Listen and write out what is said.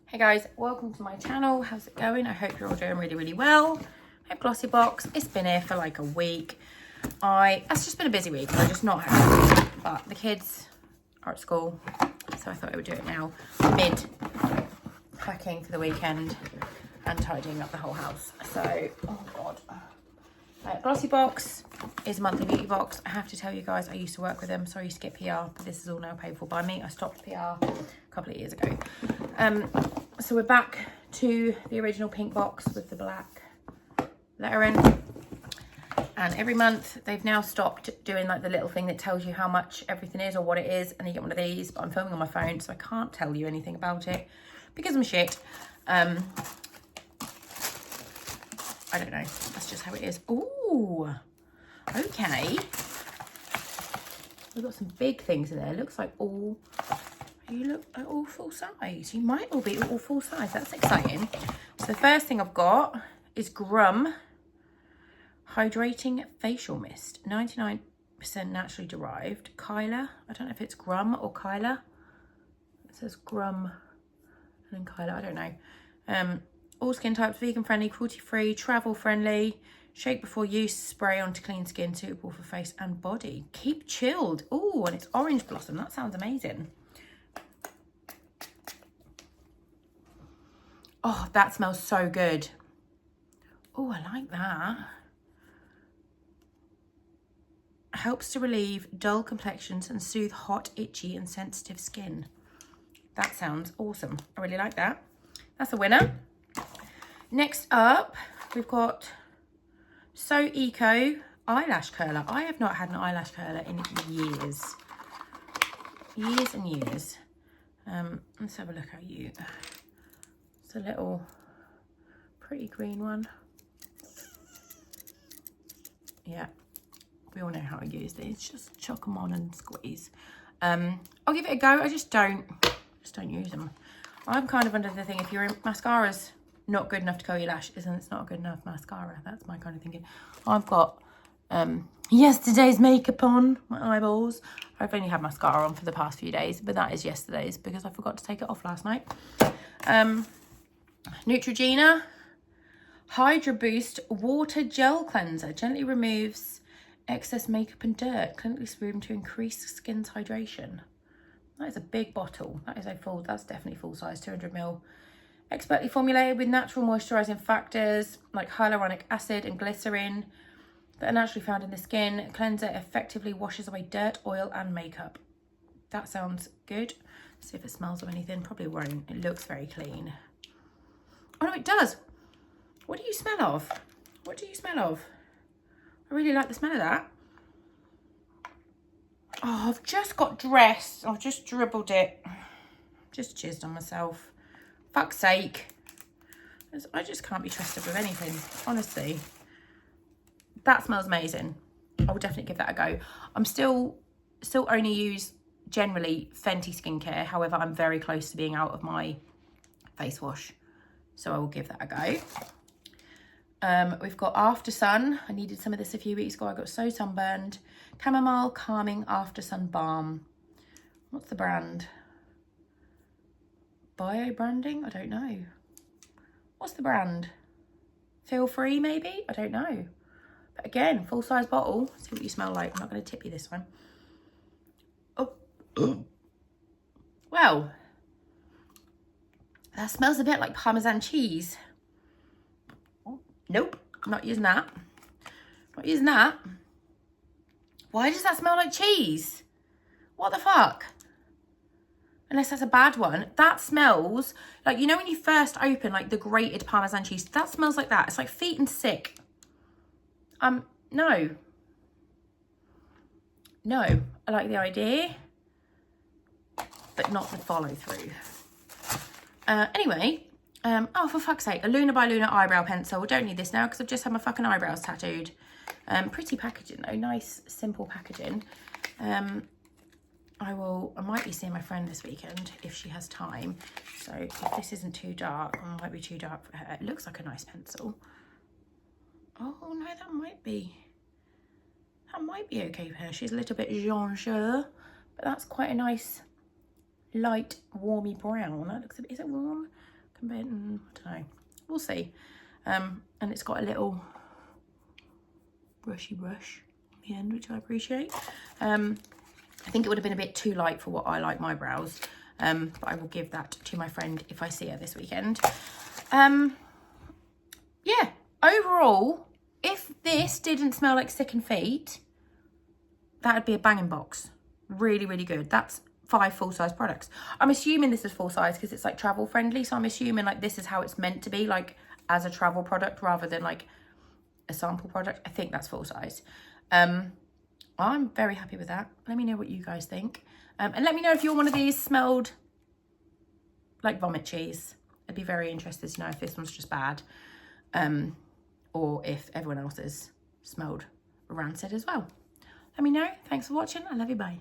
Hey guys, welcome to my channel. How's it going? I hope you're all doing really well. I'm Glossybox. It's been here for like a week. It's just been a busy week. I'm just not happy. But the kids are at school, so I thought I would do it now. Mid packing for the weekend and tidying up the whole house. So, oh god. Glossybox is a monthly beauty box. I have to tell you guys, I used to work with them, so I used to get PR, but this is all now paid for by me. I stopped PR a couple of years ago. So we're back to the original pink box with the black lettering. And every month they've now stopped doing like the little thing that tells you how much everything is or what it is, and you get one of these, but I'm filming on my phone, so I can't tell you anything about it because I'm shit. I don't know, that's just how it is. Ooh, okay. We've got some big things in there. Looks like all, you look at all full size. You might all be all full size. That's exciting. So the first thing I've got is Grum Hydrating Facial Mist. 99% naturally derived. Kyla. I don't know if it's Grum or Kyla. It says Grum and then Kyla. I don't know. All skin types, vegan friendly, cruelty free, travel friendly. Shake before use, spray onto clean skin, suitable for face and body. Keep chilled. Ooh, and it's orange blossom. That sounds amazing. Oh, that smells so good. Oh, I like that. Helps to relieve dull complexions and soothe hot, itchy and sensitive skin. That sounds awesome. I really like that. That's a winner. Next up, we've got So Eco eyelash curler. I have not had an eyelash curler in years. Years and years. Let's have a look at you. It's a little pretty green one. Yeah, we all know how to use these. Just chuck them on and squeeze. I'll give it a go. I just don't use them. I'm kind of under the thing, if your mascara's not good enough to curl your lash, it's not a good enough mascara. That's my kind of thinking. I've got yesterday's makeup on my eyeballs. I've only had mascara on for the past few days, but that is yesterday's because I forgot to take it off last night. Neutrogena Hydra Boost Water Gel Cleanser gently removes excess makeup and dirt, clinically proven to increase skin's hydration. That is a big bottle. That is that's definitely full size, 200 ml. Expertly formulated with natural moisturising factors like hyaluronic acid and glycerin that are naturally found in the skin. Cleanser effectively washes away dirt, oil and makeup. That sounds good. Let's see if it smells of anything. Probably won't. It looks very clean. Oh no, it does. What do you smell of? What do you smell of? I really like the smell of that. Oh, I've just got dressed. I've just dribbled it. Just jizzed on myself. Fuck's sake. I just can't be trusted with anything, honestly. That smells amazing. I will definitely give that a go. I'm still only use generally Fenty skincare. However, I'm very close to being out of my face wash, so I will give that a go. We've got Aftersun. I needed some of this a few weeks ago. I got so sunburned. Chamomile Calming Aftersun Balm. What's the brand? Bio branding? I don't know. What's the brand? Feel Free maybe? I don't know. But again, full size bottle. See what you smell like. I'm not going to tip you this one. Oh. Well, that smells a bit like Parmesan cheese. Nope, I'm not using that. Not using that. Why does that smell like cheese? What the fuck? Unless that's a bad one. That smells like, you know when you first open like the grated Parmesan cheese, that smells like that. It's like feet and sick. No. No, I like the idea, but not the follow through. Anyway, oh, for fuck's sake, a Luna by Luna eyebrow pencil. Don't need this now because I've just had my fucking eyebrows tattooed. Pretty packaging though, nice, simple packaging. I might be seeing my friend this weekend if she has time. So if this isn't too dark, it might be too dark for her. It looks like a nice pencil. Oh no, that might be okay for her. She's a little bit jaune, but that's quite a nice light warmy brown. That looks a bit, is it warm? I don't know. We'll see. And it's got a little brushy brush at the end, which I appreciate. I think it would have been a bit too light for what I like my brows. But I will give that to my friend if I see her this weekend. Yeah, overall, if this didn't smell like sickened feet, that'd be a banging box. Really, really good. That's 5 full-size products. I'm assuming this is full-size because it's like travel friendly. So I'm assuming like this is how it's meant to be, like as a travel product rather than like a sample product. I think that's full-size. I'm very happy with that. Let me know what you guys think. And let me know if you're one of these smelled like vomit cheese. I'd be very interested to know if this one's just bad. Or if everyone else's smelled rancid as well. Let me know. Thanks for watching. I love you. Bye.